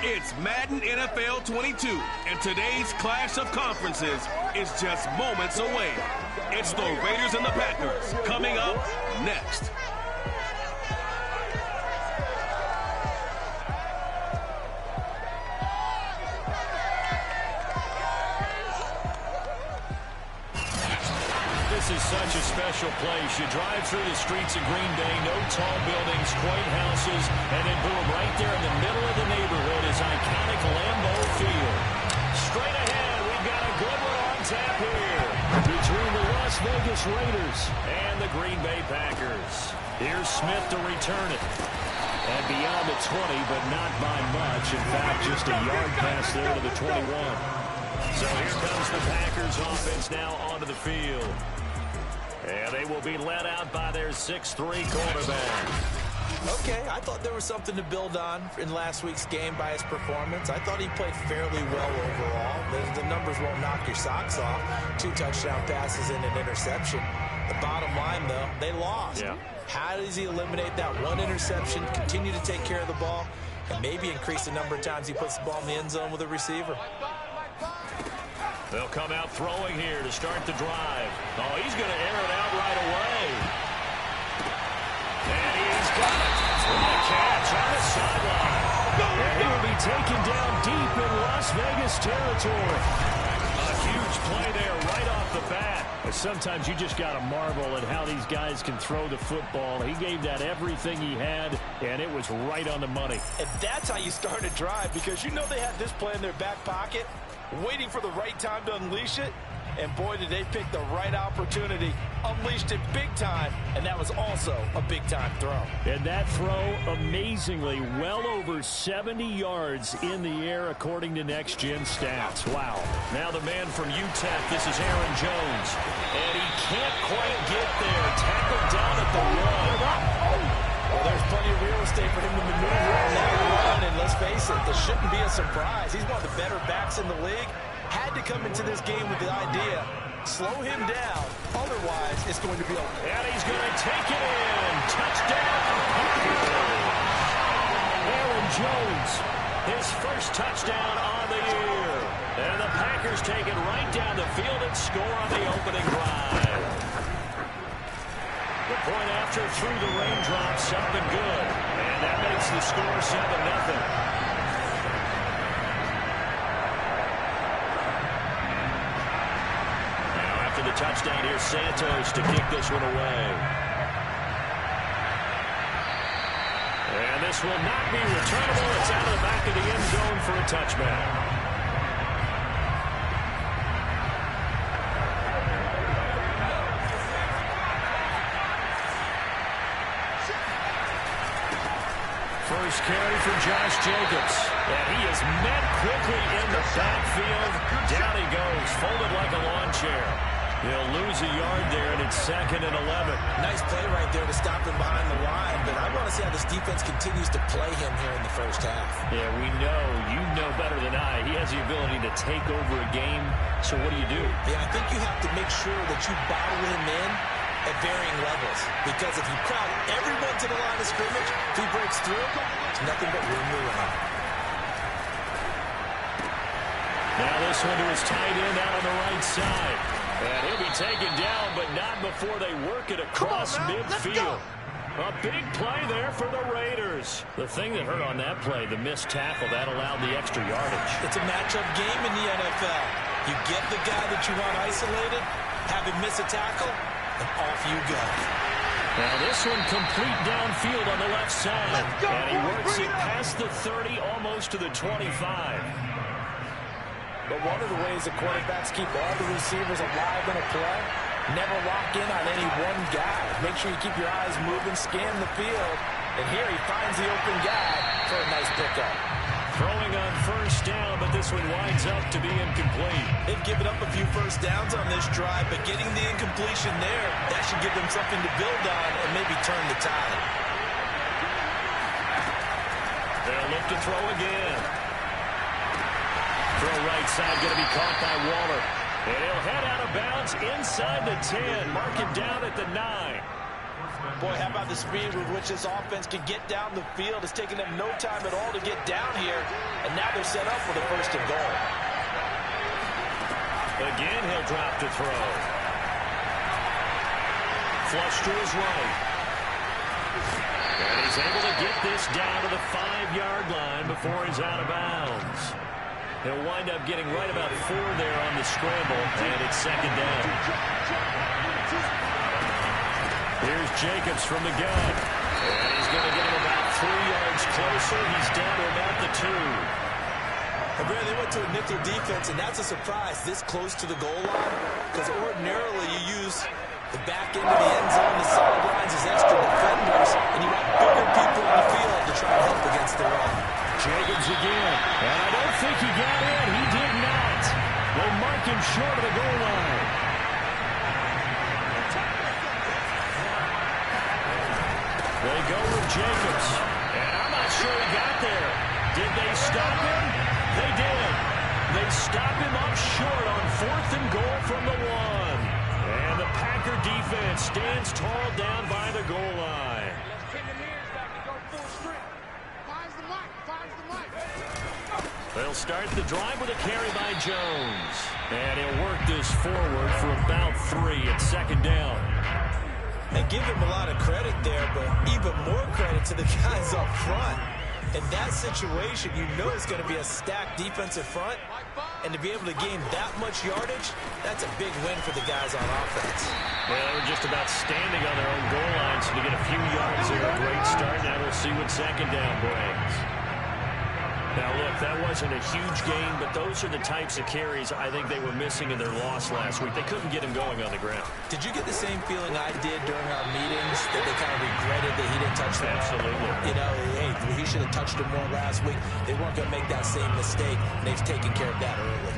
It's Madden NFL 22, and today's clash of conferences is just moments away. It's the Raiders and the Packers coming up next. This is such a special place. You drive through the streets of Green Bay, no tall buildings, quaint houses, and then boom, right there in the middle of the neighborhood is iconic Lambeau Field. Straight ahead, we've got a good one on tap here between the Las Vegas Raiders and the Green Bay Packers. Here's Smith to return it. And beyond the 20, but not by much. In fact, just a yard pass there to the 21. So here comes the Packers offense now onto the field. And they will be led out by their 6'3 quarterback. Okay, I thought there was something to build on in last week's game by his performance. I thought he played fairly well overall. The numbers won't knock your socks off. 2 touchdown passes and an interception. The bottom line, though, they lost. Yeah. How does he eliminate that one interception, continue to take care of the ball, and maybe increase the number of times he puts the ball in the end zone with a receiver? They'll come out throwing here to start the drive. Oh, he's going to air it out right away. And he's got it. What a catch on the sideline. And he will be taken down deep in Las Vegas territory. A huge play there right off the bat. Sometimes you just got to marvel at how these guys can throw the football. He gave that everything he had, and it was right on the money. And that's how you start a drive, because you know they had this play in their back pocket, waiting for the right time to unleash it. And boy, did they pick the right opportunity. Unleashed it big time, and that was also a big-time throw. And that throw, amazingly, well over 70 yards in the air, according to Next Gen Stats. Wow. Now the man from UTEP, this is Aaron Jones. And he can't quite get there. Tackled down at the 1. Well, there's plenty of real estate for him to maneuver on that run, and let's face it, this shouldn't be a surprise. He's one of the better backs in the league. Had to come into this game with the idea, slow him down, otherwise it's going to be over. And he's going to take it in. Touchdown. Aaron Jones, his first touchdown on the year. And the Packers take it right down the field and score on the opening drive. The point after through the raindrops, up and good. And that makes the score 7-0. The touchdown here, Santos to kick this one away. And this will not be returnable. It's out of the back of the end zone for a touchback. First carry for Josh Jacobs. And he is met quickly in the backfield. Down he goes, folded like a lawn chair. He'll lose a yard there, and it's 2nd and 11. Nice play right there to stop him behind the line, but I want to see how this defense continues to play him here in the first half. Yeah, we know. You know better than I. He has the ability to take over a game, so what do you do? Yeah, I think you have to make sure that you bottle him in at varying levels, because if you crowd everyone to the line of scrimmage, if he breaks through, there's nothing but room to run. Now this one to his tight end out on the right side. And he'll be taken down, but not before they work it across midfield. A big play there for the Raiders. The thing that hurt on that play, the missed tackle, that allowed the extra yardage. It's a matchup game in the NFL. You get the guy that you want isolated, have him miss a tackle, and off you go. Now this one complete downfield on the left side. And he works it past the 30, almost to the 25. But one of the ways the quarterbacks keep all the receivers alive in a play, never lock in on any one guy. Make sure you keep your eyes moving, scan the field. And here he finds the open guy for a nice pickup. Throwing on first down, but this one winds up to be incomplete. They've given up a few first downs on this drive, but getting the incompletion there, that should give them something to build on and maybe turn the tide. They'll look to throw again. Throw right side, going to be caught by Waller. And he'll head out of bounds inside the 10. Mark him down at the 9. Boy, how about the speed with which this offense can get down the field? It's taking them no time at all to get down here, and now they're set up for the first and goal. Again, he'll drop to throw. Flush to his right. And he's able to get this down to the 5-yard line before he's out of bounds. He'll wind up getting right about 4 there on the scramble, and it's second down. Here's Jacobs from the gun. And he's going to get him about 3 yards closer. He's down to about the 2. They went to a nickel defense, and that's a surprise this close to the goal line, because ordinarily you use the back end of the end zone, the sidelines as extra defenders, and you want bigger people on the field to try to help against the run. Jacobs again, and I don't think he got in. He did not. They'll mark him short of the goal line. They go with Jacobs, and I'm not sure he got there. Did they stop him? They did. They stop him up short on 4th and goal from the 1. And the Packer defense stands tall down by the goal line. They'll start the drive with a carry by Jones. And he'll work this forward for about 3 at second down. And give him a lot of credit there, but even more credit to the guys up front. In that situation, you know it's going to be a stacked defensive front, and to be able to gain that much yardage, that's a big win for the guys on offense. Well, they were just about standing on their own goal line, so to get a few yards there, a great start. Now we'll see what second down brings. Now, look, that wasn't a huge gain, but those are the types of carries I think they were missing in their loss last week. They couldn't get him going on the ground. Did you get the same feeling I did during our meetings, that they kind of regretted that he didn't touch them? Absolutely. You know, hey, he should have touched him more last week. They weren't going to make that same mistake, and they've taken care of that early.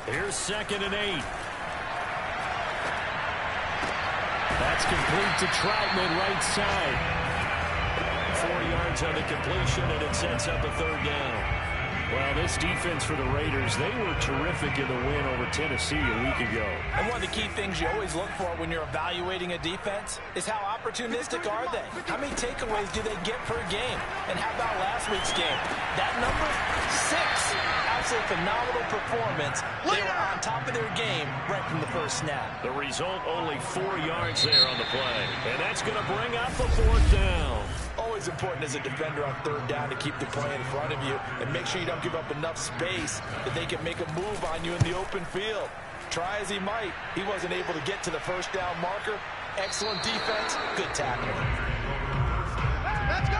Here's 2nd and 8. That's complete to Troutman, right side. 4 yards on the completion, and it sets up a 3rd down. Well, this defense for the Raiders, they were terrific in the win over Tennessee a week ago. And one of the key things you always look for when you're evaluating a defense is how opportunistic are they? How many takeaways do they get per game? And how about last week's game? That number, 6. Absolutely phenomenal performance. They were on top of their game right from the first snap. The result, only 4 yards there on the play. And that's going to bring up a 4th down. Always important as a defender on 3rd down to keep the play in front of you and make sure you don't give up enough space that they can make a move on you in the open field. Try as he might, he wasn't able to get to the 1st down marker. Excellent defense, good tackling. Let's go!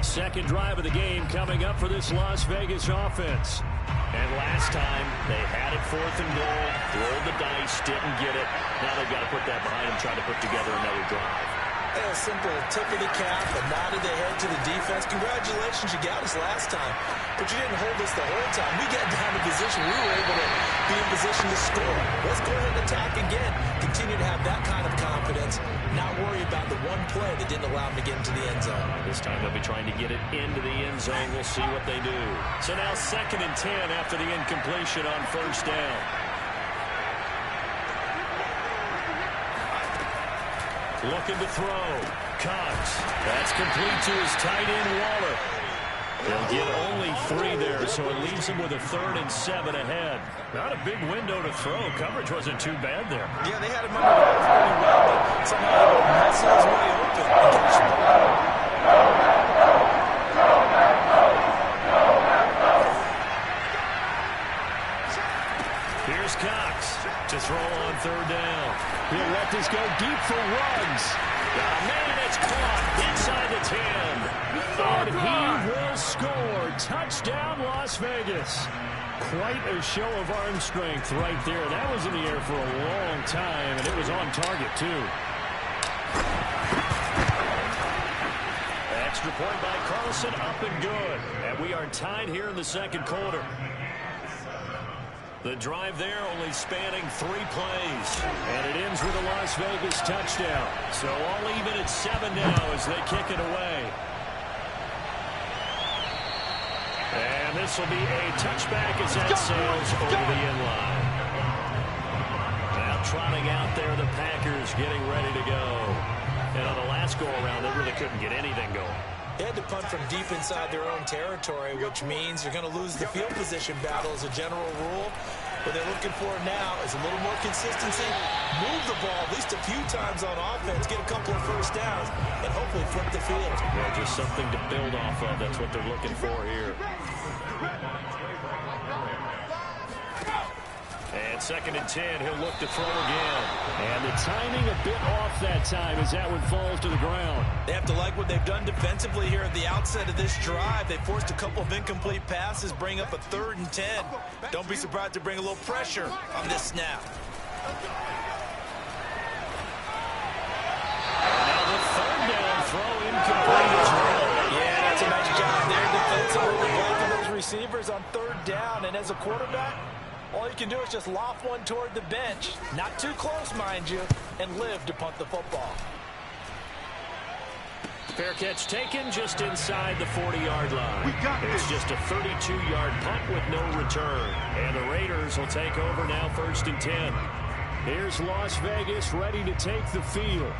Second drive of the game coming up for this Las Vegas offense. And last time, they had it 4th and goal, rolled the dice, didn't get it. Now they've got to put that behind them, try to put together another drive. A simple tip of the cap, a nod of the head to the defense. Congratulations, you got us last time, but you didn't hold us the whole time. We got down to position. We were able to be in position to score. Let's go ahead and attack again. Continue to have that kind of confidence. Not worry about the one play that didn't allow them to get into the end zone. This time they'll be trying to get it into the end zone. We'll see what they do. So now 2nd and 10 after the incompletion on 1st down. Looking to throw. Cox. That's complete to his tight end, Waller. They'll get only 3 there, so it leaves him with a 3rd and 7 ahead. Not a big window to throw. Coverage wasn't too bad there. Yeah, they had him under the pretty well, but somehow he would muscle his way open and catch the ball. Here's Cox to throw on 3rd down. He'll let this go deep for Ruggs. Man, it's caught inside the 10. And he will score. Touchdown, Las Vegas. Quite a show of arm strength right there. That was in the air for a long time, and it was on target, too. Extra point by Carlson, up and good. And we are tied here in the 2nd quarter. The drive there only spanning 3 plays. And it ends with a Las Vegas touchdown. So all even at 7 now as they kick it away. And this this will be a touchback as that sails over the end line. Now trotting out there, the Packers getting ready to go. And on the last go-around, they really couldn't get anything going. They had to punt from deep inside their own territory, which means you're going to lose the field position battle as a general rule. What they're looking for now is a little more consistency, move the ball at least a few times on offense, get a couple of first downs, and hopefully flip the field. Yeah, just something to build off of. That's what they're looking for here. And 2nd and 10, he'll look to throw again. And the timing a bit off that time as that one falls to the ground. They have to like what they've done defensively here at the outset of this drive. They forced a couple of incomplete passes, bring up a 3rd and 10. Don't be surprised to bring a little pressure on this snap. And now the 3rd down throw incomplete as well. Yeah, that's a nice job there defensively, blanking those receivers on 3rd down. And as a quarterback, all you can do is just loft one toward the bench. Not too close, mind you, and live to punt the football. Fair catch taken just inside the 40-yard line. It's just a 32-yard punt with no return. And the Raiders will take over now 1st and 10. Here's Las Vegas ready to take the field.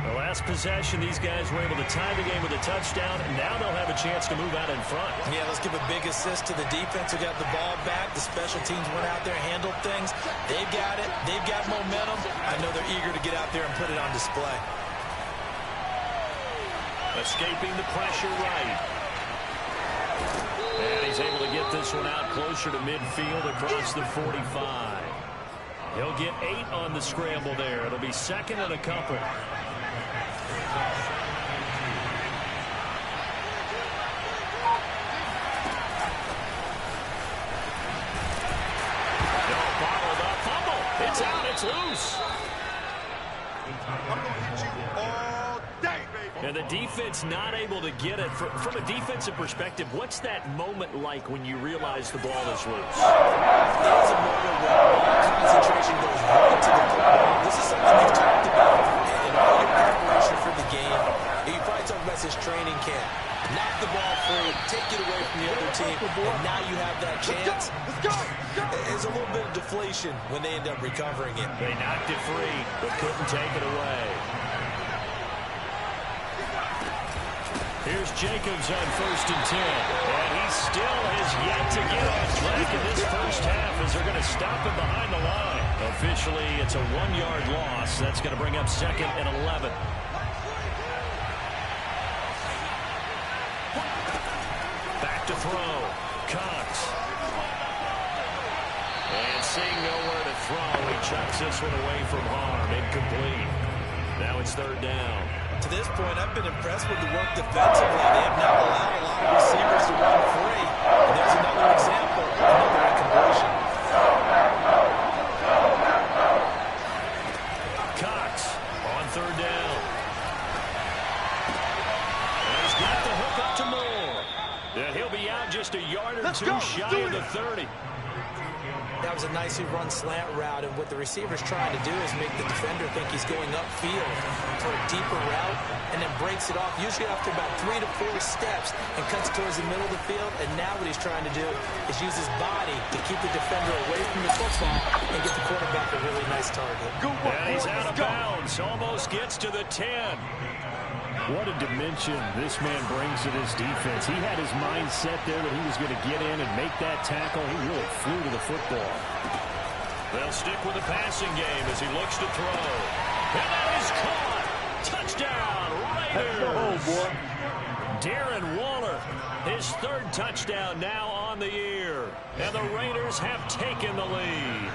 The last possession, these guys were able to tie the game with a touchdown, and now they'll have a chance to move out in front. Yeah, let's give a big assist to the defense who got the ball back. The special teams went out there, handled things. They've got it. They've got momentum. I know they're eager to get out there and put it on display. Escaping the pressure right. And he's able to get this one out closer to midfield across the 45. He'll get 8 on the scramble there. It'll be 2nd and a couple. It's out, it's loose. And the defense not able to get it. From a defensive perspective, what's that moment like when you realize the ball is loose? There's a moment when concentration goes right to the football. This is something you've talked about in all your preparation for the game. You probably talked about this training camp. Knock the ball free, take it away from the other team, and now you have that chance. There's a little bit of deflation when they end up recovering it. They knocked it free, but couldn't take it away. Here's Jacobs on 1st and 10. And he still has yet to get on track in this first half as they're going to stop him behind the line. Officially, it's a 1-yard loss. That's going to bring up 2nd and 11. Back to throw. Cox. And seeing nowhere to throw, he chucks this one away from harm. Incomplete. Now it's 3rd down. To this point, I've been impressed with the work defensively. They have not allowed a lot of receivers to run free. And there's another example, another incompletion. Cox on 3rd down. And he's got the hook up to Moore. And he'll be out just a yard or two shy of the 30. That was a nicely run slant route, and what the receiver's trying to do is make the defender think he's going upfield for a deeper route, and then breaks it off, usually after about 3 to 4 steps, and cuts towards the middle of the field. And now what he's trying to do is use his body to keep the defender away from the football and get the quarterback a really nice target. And he's out of bounds, almost gets to the 10. What a dimension this man brings to this defense. He had his mind set there that he was going to get in and make that tackle. He really flew to the football. They'll stick with the passing game as he looks to throw. And that is caught. Touchdown, Raiders. Oh, boy. Darren Waller, his 3rd touchdown now on the year. And the Raiders have taken the lead.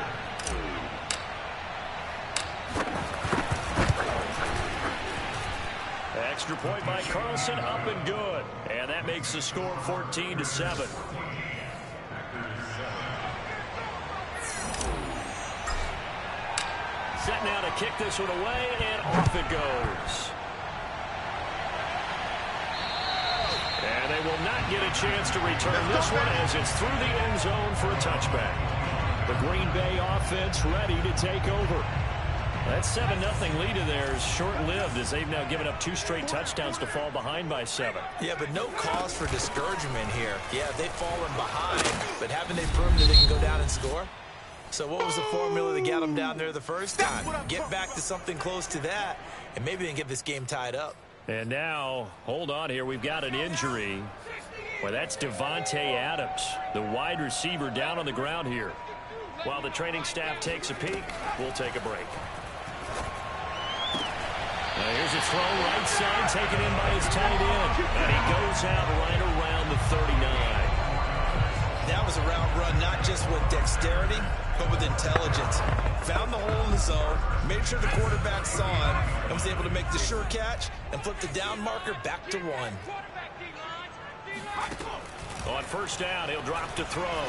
Extra point by Carlson, up and good. And that makes the score 14-7. Set now to kick this one away, and off it goes. And they will not get a chance to return this one as it's through the end zone for a touchback. The Green Bay offense ready to take over. That 7-0 lead of theirs is short-lived as they've now given up 2 straight touchdowns to fall behind by 7. Yeah, but no cause for discouragement here. Yeah, they've fallen behind, but haven't they proven that they can go down and score? So what was the formula that got them down there the first time? Get back to something close to that, and maybe they can get this game tied up. And now, hold on here, we've got an injury. Well, that's Devontae Adams, the wide receiver, down on the ground here. While the training staff takes a peek, we'll take a break. Now here's a throw right side taken in by his tight end. And he goes out right around the 39. That was a route run not just with dexterity, but with intelligence. Found the hole in the zone, made sure the quarterback saw it, and was able to make the sure catch and flip the down marker back to 1. On first down, he'll drop to throw.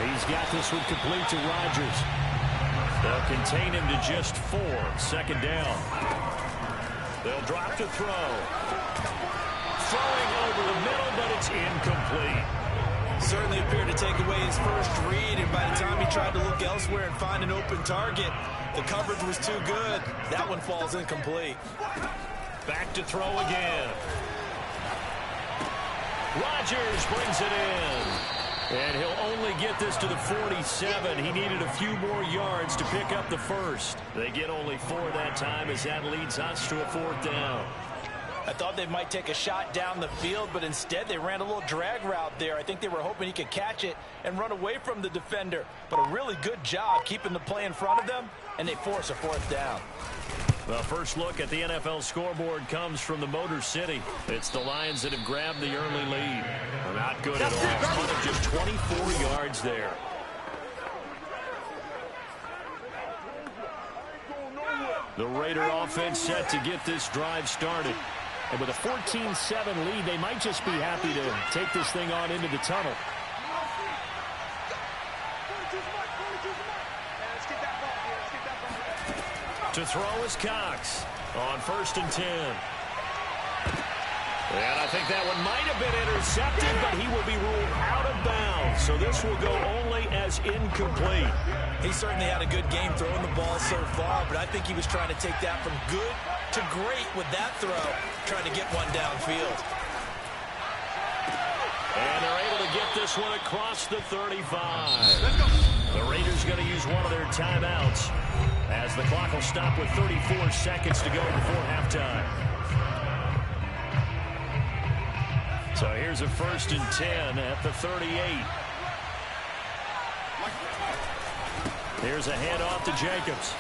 He's got this one complete to Rodgers. They'll contain him to just 4. Second down. They'll drop to throw. Throwing over the middle, but it's incomplete. Certainly appeared to take away his first read, and by the time he tried to look elsewhere and find an open target, the coverage was too good. That one falls incomplete. Back to throw again. Rodgers brings it in. And he'll only get this to the 47. He needed a few more yards to pick up the first. They get only 4 that time as that leads us to a 4th down. I thought they might take a shot down the field, but instead they ran a little drag route there. I think they were hoping he could catch it and run away from the defender. But a really good job keeping the play in front of them, and they force a 4th down. The first look at the NFL scoreboard comes from the Motor City. It's the Lions that have grabbed the early lead. Not good at all. Punt of just 24 yards there. The Raider offense set to get this drive started. And with a 14-7 lead, they might just be happy to take this thing on into the tunnel. To throw is Cox on 1st and 10. And I think that one might have been intercepted, but he will be ruled out of bounds. So this will go only as incomplete. He certainly had a good game throwing the ball so far, but I think he was trying to take that from good to great with that throw, trying to get one downfield. And they're able to get this one across the 35. The Raiders going to use one of their timeouts as the clock will stop with 34 seconds to go before halftime. So here's a 1st and 10 at the 38. Here's a handoff to Jacobs.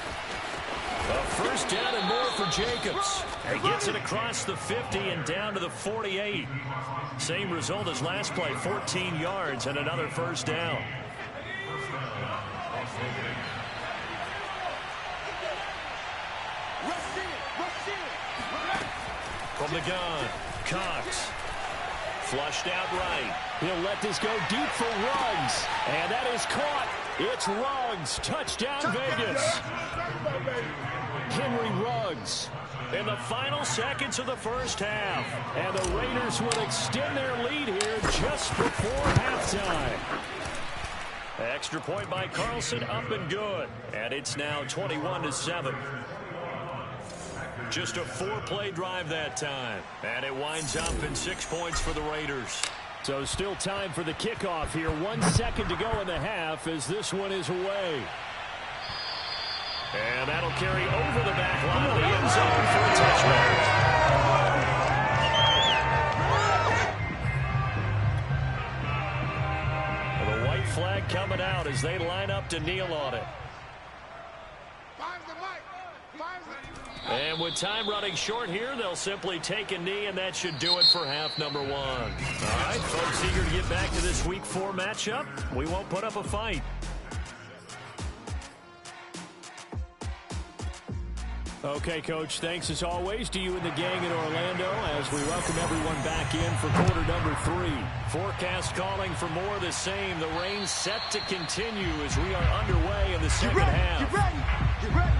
A 1st down and more for Jacobs. He gets it across the 50 and down to the 48. Same result as last play, 14 yards and another 1st down. From the gun, Cox. Flushed out right. He'll let this go deep for Ruggs. And that is caught. It's Ruggs. Touchdown, Vegas. Henry Ruggs in the final seconds of the first half. And the Raiders will extend their lead here just before halftime. Extra point by Carlson, up and good. And it's now 21-7. Just a 4-play drive that time. And it winds up in 6 points for the Raiders. So still time for the kickoff here. 1 second to go in the half as this one is away. And that'll carry over the back line of the end zone for a touchdown. The white flag coming out as they line up to kneel on it. And with time running short here, they'll simply take a knee, and that should do it for half number 1. All right, folks, eager to get back to this Week 4 matchup. We won't put up a fight. Okay, Coach, thanks as always to you and the gang in Orlando as we welcome everyone back in for quarter number 3. Forecast calling for more of the same. The rain set to continue as we are underway in the second half. Get ready! Get ready!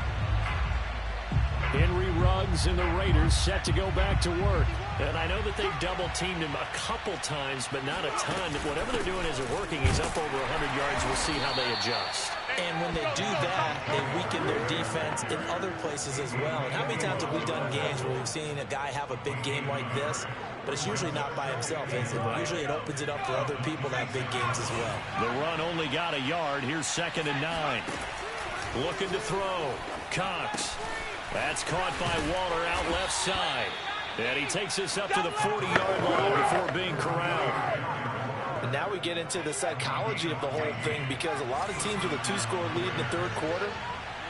Henry Ruggs and the Raiders set to go back to work. And I know that they've double-teamed him a couple times, but not a ton. Whatever they're doing isn't working. He's up over 100 yards. We'll see how they adjust. And when they do that, they weaken their defense in other places as well. And how many times have we done games where we've seen a guy have a big game like this, but it's usually not by himself, is it? Usually it opens it up for other people to have big games as well. The run only got a yard. Here's 2nd and 9. Looking to throw. Cox. That's caught by Waller out left side. And he takes us up to the 40-yard line before being corralled. And now we get into the psychology of the whole thing, because a lot of teams with a 2-score lead in the third quarter,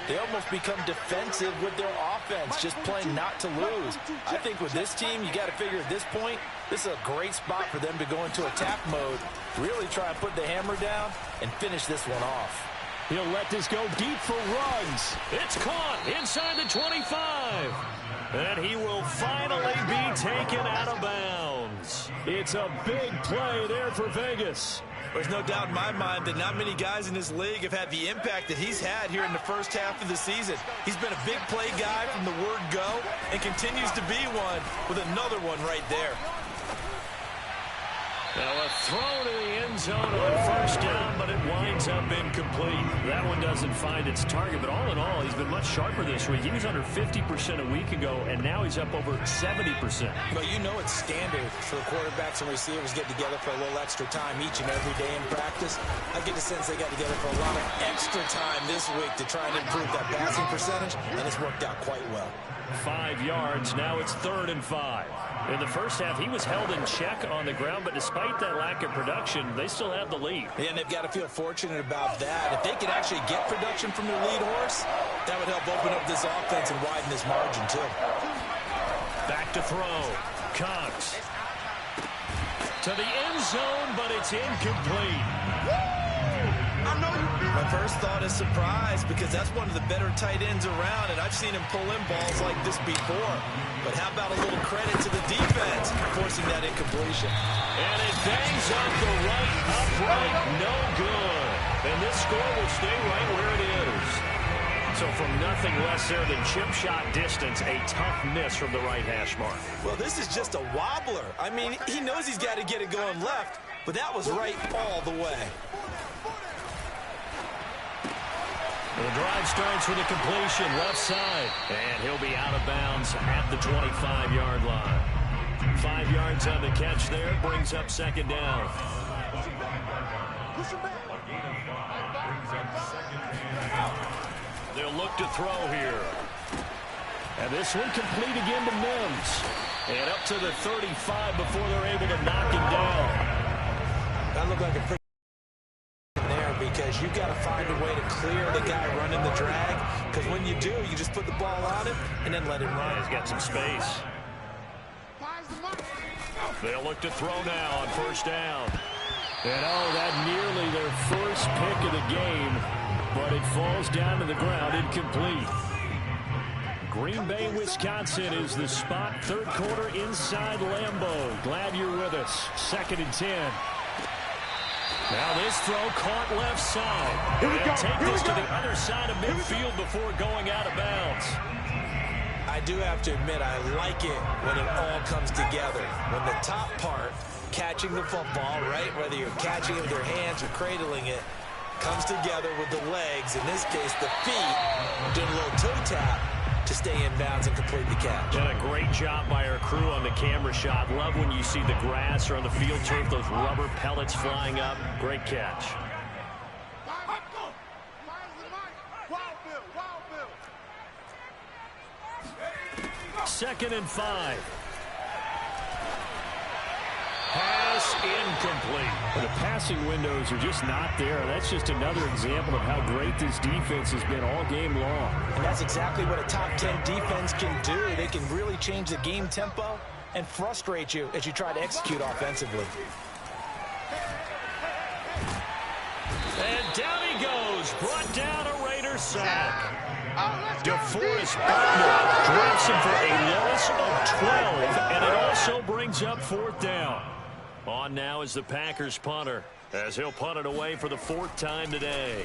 they almost become defensive with their offense, just playing not to lose. I think with this team, you got to figure at this point, this is a great spot for them to go into attack mode, really try and put the hammer down and finish this one off. He'll let this go deep for Ruggs. It's caught inside the 25. And he will finally be taken out of bounds. It's a big play there for Vegas. There's no doubt in my mind that not many guys in this league have had the impact that he's had here in the first half of the season. He's been a big play guy from the word go and continues to be one with another one right there. Now a throw to the end zone on first down, but it winds up incomplete. That one doesn't find its target, but all in all, he's been much sharper this week. He was under 50% a week ago, and now he's up over 70%. But you know it's standard for quarterbacks and receivers get together for a little extra time each and every day in practice. I get the sense they got together for a lot of extra time this week to try and improve that passing percentage, and it's worked out quite well. 5 yards. Now it's 3rd and 5. In the first half, he was held in check on the ground, but despite that lack of production, they still have the lead. And they've got to feel fortunate about that. If they could actually get production from their lead horse, that would help open up this offense and widen this margin, too. Back to throw. Cox. To the end zone, but it's incomplete. My first thought is surprise, because that's one of the better tight ends around, and I've seen him pull in balls like this before. But how about a little credit to the defense forcing that incompletion? And it bangs off the right upright. No good. And this score will stay right where it is. So from nothing less there than chip shot distance, a tough miss from the right hash mark. Well, this is just a wobbler. I mean, he knows he's got to get it going left, but that was right all the way. The drive starts with a completion left side, and he'll be out of bounds at the 25-yard line. 5 yards on the catch there, brings up 2nd down. They'll look to throw here. And this one complete again to Mims. And up to the 35 before they're able to knock him down. That looked like a pretty because you got to find a way to clear the guy running the drag, because when you do, you just put the ball on him and then let him run. He's got some space. They'll look to throw now on first down. And oh, that nearly their first pick of the game, but it falls down to the ground incomplete. Green Bay, Wisconsin is the spot. Third quarter inside Lambeau. Glad you're with us. 2nd and 10. Now this throw caught left side. Here we go. Take this to the other side of midfield before going out of bounds. I do have to admit, I like it when it all comes together. When the top part, catching the football, right, whether you're catching it with your hands or cradling it, comes together with the legs, in this case the feet, doing a little toe tap to stay in bounds and complete the catch. Done a great job by our crew on the camera shot. Love when you see the grass or on the field turf, those rubber pellets flying up. Great catch. 2nd and 5. Pass incomplete. The passing windows are just not there. That's just another example of how great this defense has been all game long. And that's exactly what a top 10 defense can do. They can really change the game tempo and frustrate you as you try to execute offensively. And down he goes. Brought down a Raider sack. DeForest Buckner drops him for a loss of 12, and it also brings up 4th down. On now is the Packers punter, as he'll punt it away for the 4th time today.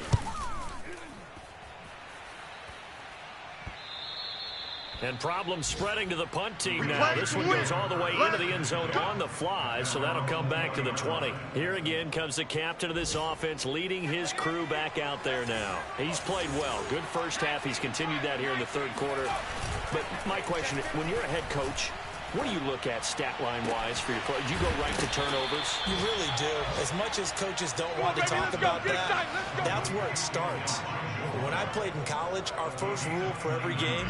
And problems spreading to the punt team now. This one goes all the way into the end zone on the fly, so that'll come back to the 20. Here again comes the captain of this offense, leading his crew back out there now. He's played well. Good first half. He's continued that here in the third quarter. But my question, when you're a head coach, what do you look at stat line-wise for your play? Do you go right to turnovers? You really do. As much as coaches don't want to talk about that, that's where it starts. When I played in college, our first rule for every game,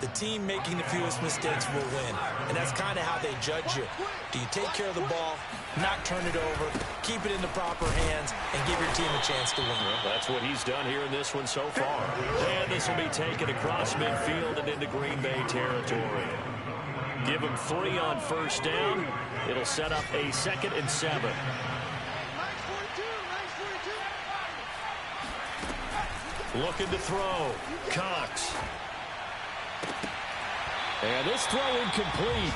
the team making the fewest mistakes will win. And that's kind of how they judge you. Do you take care of the ball, not turn it over, keep it in the proper hands, and give your team a chance to win? Well, that's what he's done here in this one so far. And this will be taken across midfield and into Green Bay territory. Give him 3 on first down. It'll set up a 2nd and 7. Looking to throw. Cox. And this throw incomplete.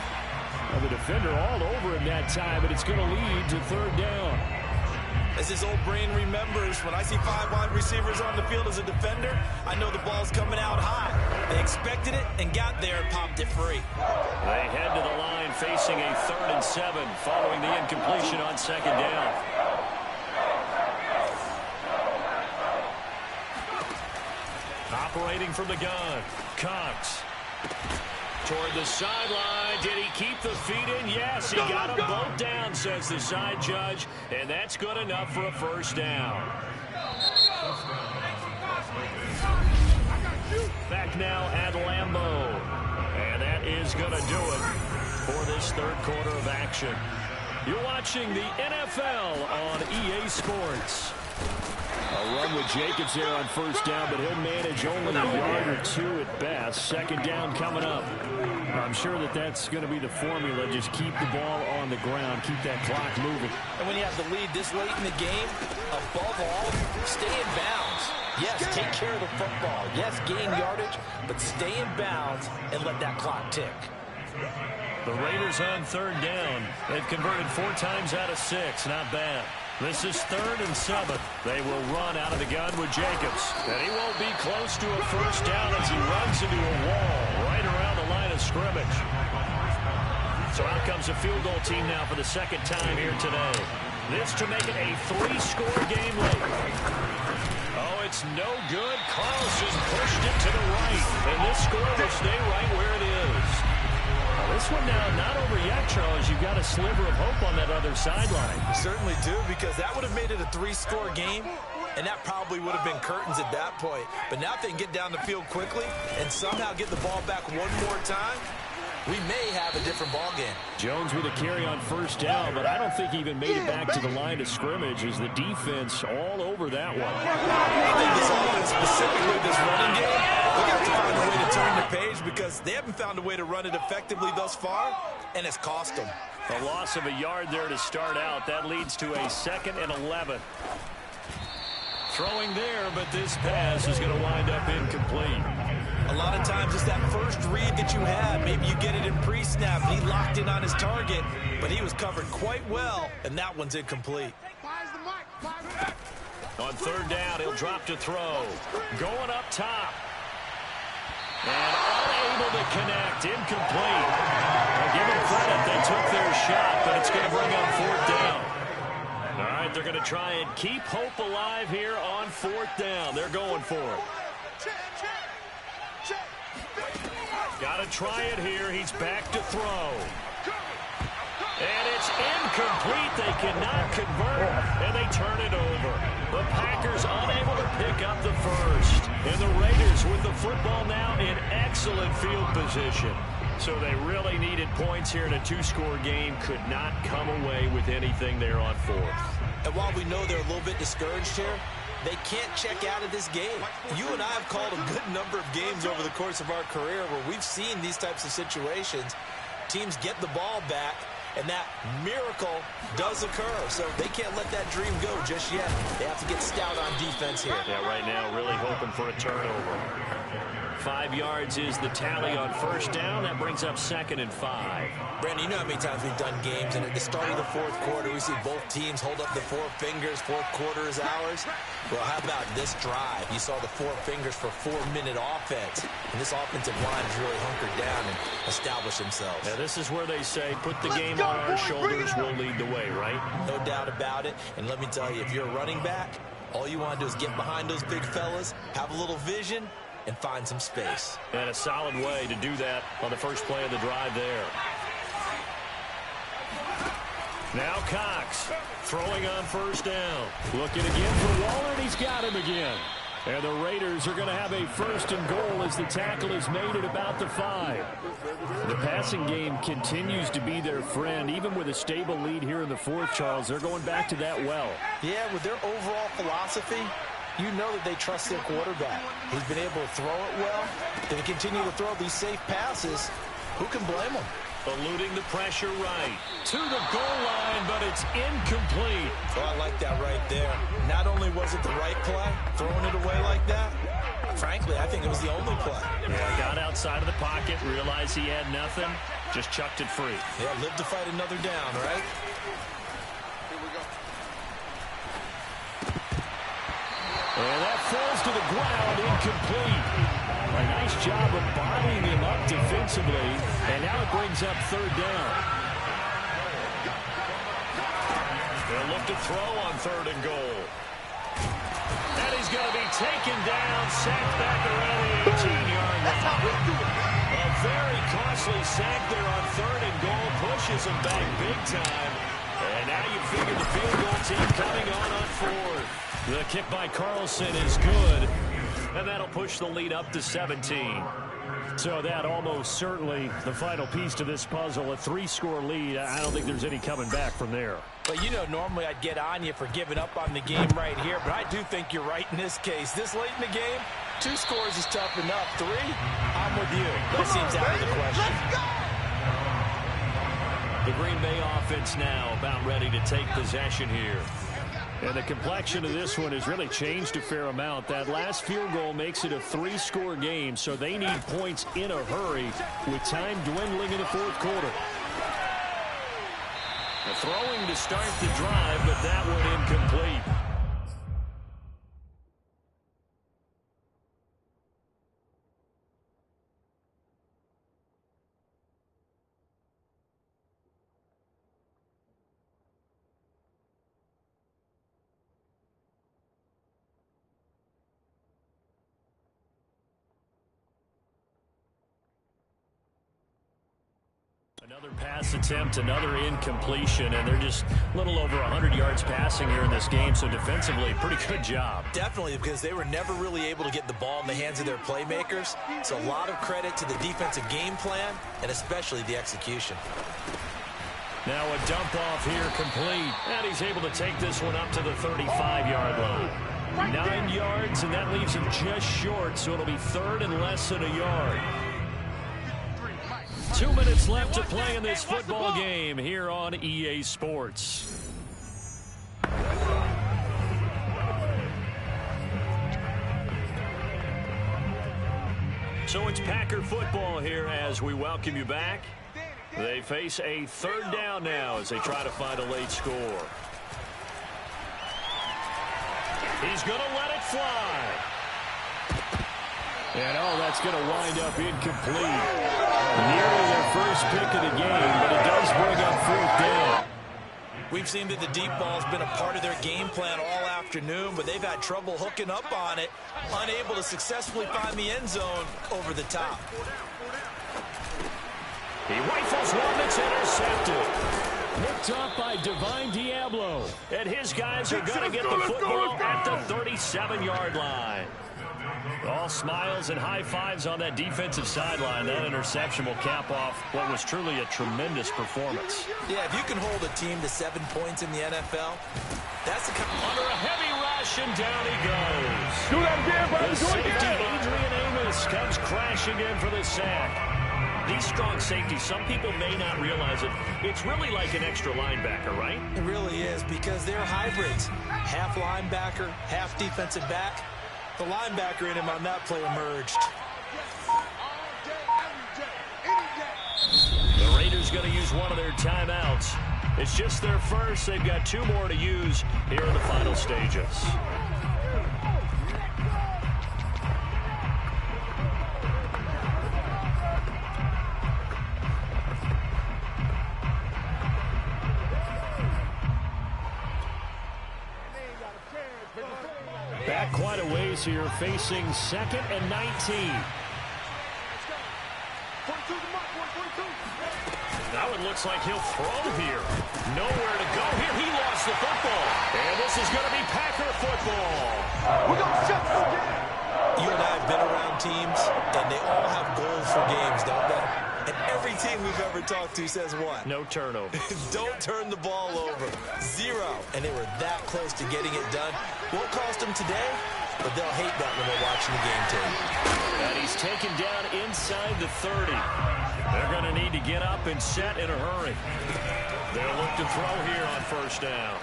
Well, the defender all over him that time, but it's going to lead to 3rd down. As his old brain remembers, when I see 5 wide receivers on the field as a defender, I know the ball's coming out high. They expected it and got there and popped it free. They head to the line facing a 3rd and 7 following the incompletion on 2nd down. Operating from the gun, Cox. Toward the sideline. Did he keep the feet in? Yes, he got them both down, says the side judge. And that's good enough for a 1st down. Back now at Lambeau. And that is going to do it for this 3rd quarter of action. You're watching the NFL on EA Sports. A run with Jacobs there on 1st down, but he'll manage only a yard or 2 at best. 2nd down coming up. I'm sure that's going to be the formula. Just keep the ball on the ground. Keep that clock moving. And when you have the lead this late in the game, above all, stay in bounds. Yes, take care of the football. Yes, gain yardage, but stay in bounds and let that clock tick. The Raiders on 3rd down. They've converted 4 times out of 6. Not bad. This is 3rd and 7. They will run out of the gun with Jacobs. And he won't be close to a 1st down as he runs into a wall right around the line of scrimmage. So out comes a field goal team now for the 2nd time here today. This to make it a 3-score game late. Oh, it's no good. Carlson pushed it to the right. And this score will stay right where it is. This one now not over yet, Charles. You've got a sliver of hope on that other sideline. You certainly do, because that would have made it a 3-score game, and that probably would have been curtains at that point. But now if they can get down the field quickly and somehow get the ball back one more time, we may have a different ball game. Jones with a carry on 1st down, but I don't think he even made it back to the line of scrimmage as the defense all over that one. I think this offense, specifically this running game, they're going to have to find a way to turn the page because they haven't found a way to run it effectively thus far, and it's cost them. A loss of a yard there to start out. That leads to a 2nd and 11. Throwing there, but this pass is going to wind up incomplete. A lot of times it's that first read that you had. Maybe you get it in pre-snap. He locked in on his target, but he was covered quite well, and that one's incomplete. On 3rd down, he'll drop to throw. Going up top. And unable to connect. Incomplete. I'll give them credit. They took their shot, but it's going to bring up 4th down. All right, they're going to try and keep hope alive here on 4th down. They're going for it. Got to try it here. He's back to throw. And it's incomplete. They cannot convert, and they turn it over. The Packers unable to pick up the 1st. And the Raiders with the football now in excellent field position. So they really needed points here in a 2-score game. Could not come away with anything there on 4th. And while we know they're a little bit discouraged here, they can't check out of this game. You and I have called a good number of games over the course of our career where we've seen these types of situations. Teams get the ball back, and that miracle does occur. So they can't let that dream go just yet. They have to get stout on defense here. Yeah, right now really hoping for a turnover. 5 yards is the tally on first down. That brings up 2nd and 5. Brandon, you know how many times we've done games, and at the start of the fourth quarter, we see both teams hold up the 4 fingers, fourth quarter is ours. Well, how about this drive? You saw the 4 fingers for 4-minute offense, and this offensive line has really hunkered down and established themselves. Now, this is where they say, put the game on our shoulders, we'll lead the way, right? No doubt about it, and let me tell you, if you're a running back, all you want to do is get behind those big fellas, have a little vision, and find some space. And a solid way to do that on the first play of the drive there. Now Cox throwing on first down. Looking again for Waller, and he's got him again. And the Raiders are going to have a 1st and goal as the tackle is made at about the 5. The passing game continues to be their friend. Even with a stable lead here in the 4th, Charles, they're going back to that well. Yeah, with their overall philosophy, you know that they trust their quarterback. He's been able to throw it well. If they continue to throw these safe passes, who can blame them? Eluding the pressure right to the goal line, but it's incomplete. Oh, I like that right there. Not only was it the right play, throwing it away like that, frankly, I think it was the only play. Yeah, got outside of the pocket, realized he had nothing, just chucked it free. Yeah, live to fight another down, right? And that falls to the ground, incomplete. A nice job of bodying him up defensively, and now it brings up 3rd down. They'll look to throw on 3rd and goal. And he's going to be taken down, sacked back around the 18-yard line. A very costly sack there on 3rd and goal, pushes him back big time. And now you figure the field goal team coming on 4th. The kick by Carlson is good, and that'll push the lead up to 17. So that almost certainly the final piece to this puzzle, a 3-score lead. I don't think there's any coming back from there. But, you know, normally I'd get on you for giving up on the game right here, but I do think you're right in this case. This late in the game, 2 scores is tough enough. 3, I'm with you. That seems out of the question. The Green Bay offense now about ready to take possession here. And the complexion of this one has really changed a fair amount. That last field goal makes it a 3-score game, so they need points in a hurry with time dwindling in the 4th quarter. A throwing to start the drive, but that one incomplete. Another pass attempt, another incompletion, and they're just a little over 100 yards passing here in this game, so defensively, pretty good job. Definitely, because they were never really able to get the ball in the hands of their playmakers, so a lot of credit to the defensive game plan, and especially the execution. Now a dump off here complete, and he's able to take this one up to the 35-yard line. 9 yards, and that leaves him just short, so it'll be 3rd and less than a yard. 2 minutes left to play in this football game here on EA Sports. So it's Packer football here as we welcome you back. They face a 3rd down now as they try to find a late score. He's going to let it fly. And, that's going to wind up incomplete. Nearly their first pick of the game, but it does bring up 4th down. We've seen that the deep ball's been a part of their game plan all afternoon, but they've had trouble hooking up on it, unable to successfully find the end zone over the top. He rifles one that's intercepted. Looked up by Divine Diablo. And his guys are going to get the football at the 37-yard line. All smiles and high fives on that defensive sideline. That interception will cap off what was truly a tremendous performance. Yeah, if you can hold a team to 7 points in the NFL, that's the kind of... Under a heavy rush, and down he goes. Do that again, brother. The safety, Adrian Amos, comes crashing in for the sack. These strong safeties, some people may not realize it. It's really like an extra linebacker, right? It really is, because they're hybrids. Half linebacker, half defensive back. The linebacker in him on that play emerged. The Raiders going to use one of their timeouts. It's just their first. They've got 2 more to use here in the final stages. Back quite a ways here, facing 2nd and 19. Now it looks like he'll throw here. Nowhere to go here. He lost the football. And this is going to be Packer football. We're going to shut this game. You and I have been around teams, and they all have goals for games, don't they? And every team we've ever talked to says what? No turnover. Don't turn the ball over. 0. And they were that close to getting it done. Won't cost them today, but they'll hate that when they're watching the game tape. And he's taken down inside the 30. They're going to need to get up and set in a hurry. They'll look to throw here on 1st down.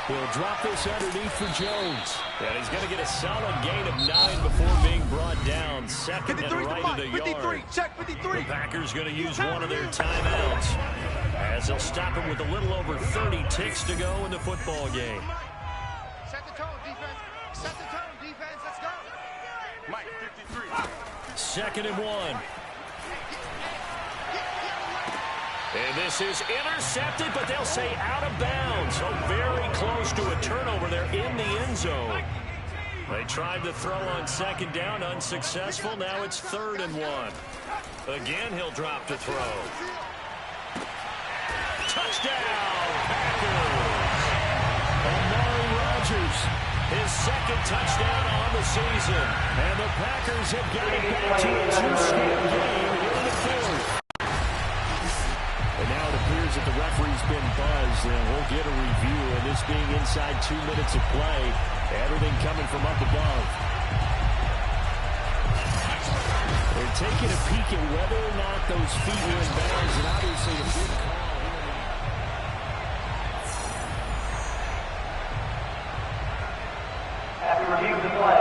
He'll drop this underneath for Jones. And he's going to get a solid gain of 9 before being brought down. 2nd and right of the yard. Check 53. The Packers going to use one of their timeouts as they'll stop him with a little over 30 ticks to go in the football game. Set the tone, defense. Set the tone, defense. Let's go. Mike, 53. 2nd and 1. And this is intercepted, but they'll say out of bounds. So very close to a turnover there in the end zone. They tried to throw on 2nd down, unsuccessful. Now it's 3rd and 1. Again, he'll drop to throw. Touchdown, Packers! Amari Rodgers, his 2nd touchdown on the season. And the Packers have got it back to a 2-score game here in the 4th. And now it appears that the referee's been buzzed, and we'll get a review. And this being inside 2 minutes of play, everything coming from up above. They're taking a peek at whether or not those feet were in bounds, and obviously the big call. After review of the play,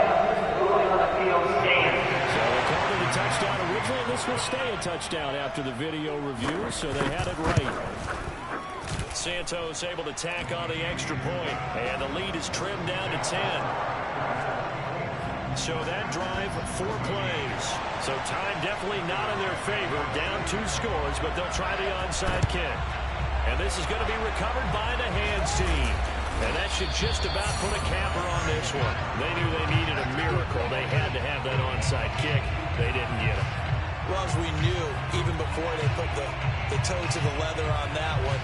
ruling on the field stands. So they called it a touchdown originally. This will stay a touchdown after the video review, so they had it right. Santos able to tack on the extra point, and the lead is trimmed down to 10. So that drive, 4 plays. So time definitely not in their favor. Down 2 scores, but they'll try the onside kick. And this is going to be recovered by the hands team. And that should just about put a capper on this one. They knew they needed a miracle. They had to have that onside kick. They didn't get it. Well, as we knew, even before they put the toe to the leather on that one,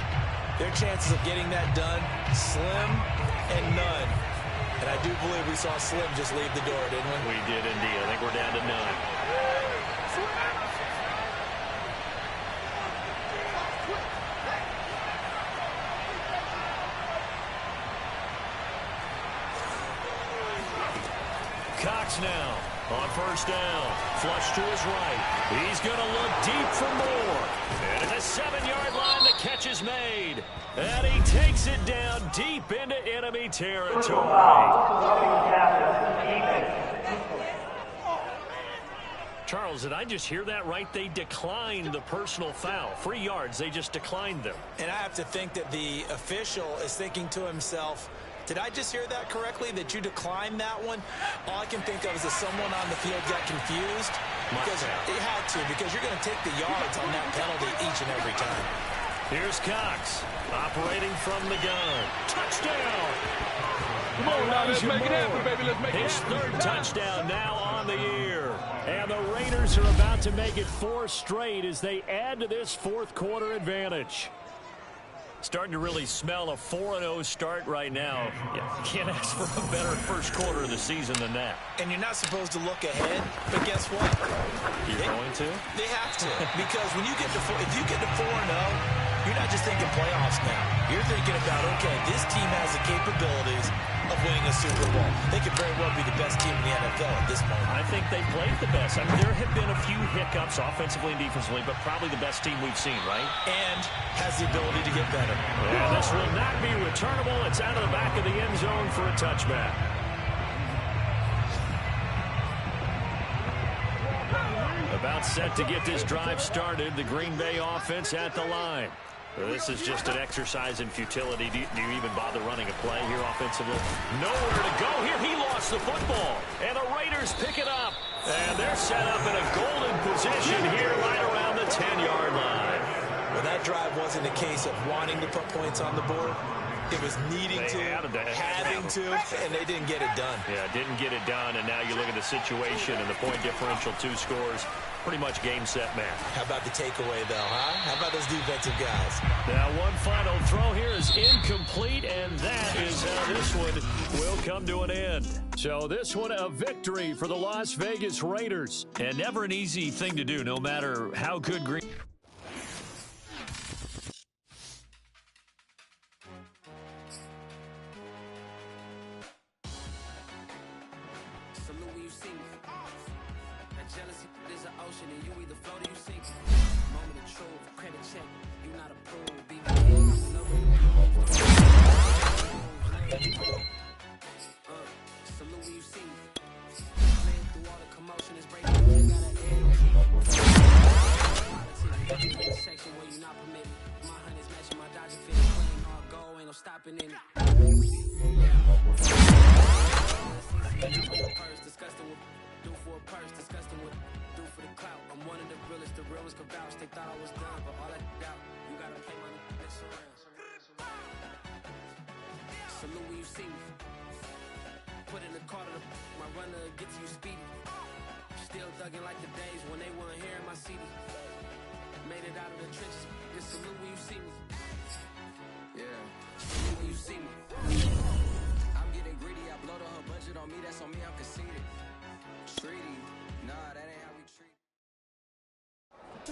their chances of getting that done, slim and none. And I do believe we saw Slim just leave the door, didn't we? We did indeed. I think we're down to none. Cox now on 1st down. Flush to his right. He's going to look deep for more. And at the 7-yard line, the catch is made. And he takes it down deep into enemy territory. Charles, did I just hear that right? They declined the personal foul. 3 yards, they just declined them. And I have to think that the official is thinking to himself, did I just hear that correctly, that you declined that one? All I can think of is that someone on the field got confused. Because it had to, because you're going to take the yards on that penalty each and every time. Here's Cox, operating from the gun. Touchdown! Come on, now, let's make it happen, baby. Let's make it happen. His 3rd touchdown now on the year. And the Raiders are about to make it 4 straight as they add to this 4th quarter advantage. Starting to really smell a 4-0 start right now. You can't ask for a better first quarter of the season than that. And you're not supposed to look ahead, but guess what? You're going to? They have to, because when you get to if you get to 4-0, You're not just thinking playoffs now. You're thinking about, okay, this team has the capabilities of winning a Super Bowl. They could very well be the best team in the NFL at this moment. I think they played the best. I mean, there have been a few hiccups offensively and defensively, but probably the best team we've seen, right? And has the ability to get better. And this will not be returnable. It's out of the back of the end zone for a touchback. About set to get this drive started. The Green Bay offense at the line. This is just an exercise in futility. Do you even bother running a play here offensively? Nowhere to go here. He lost the football. And the Raiders pick it up. And they're set up in a golden position here right around the 10-yard line. Well, that drive wasn't a case of wanting to put points on the board. It was needing to, having to, and they didn't get it done. Yeah, didn't get it done, and now you look at the situation and the point differential, 2 scores, pretty much game, set, match. How about the takeaway, though, huh? How about those defensive guys? Now, one final throw here is incomplete, and that is how this one will come to an end. So this one, a victory for the Las Vegas Raiders. And never an easy thing to do, no matter how good Green... On me, I'm conceited. Treaty, nah, that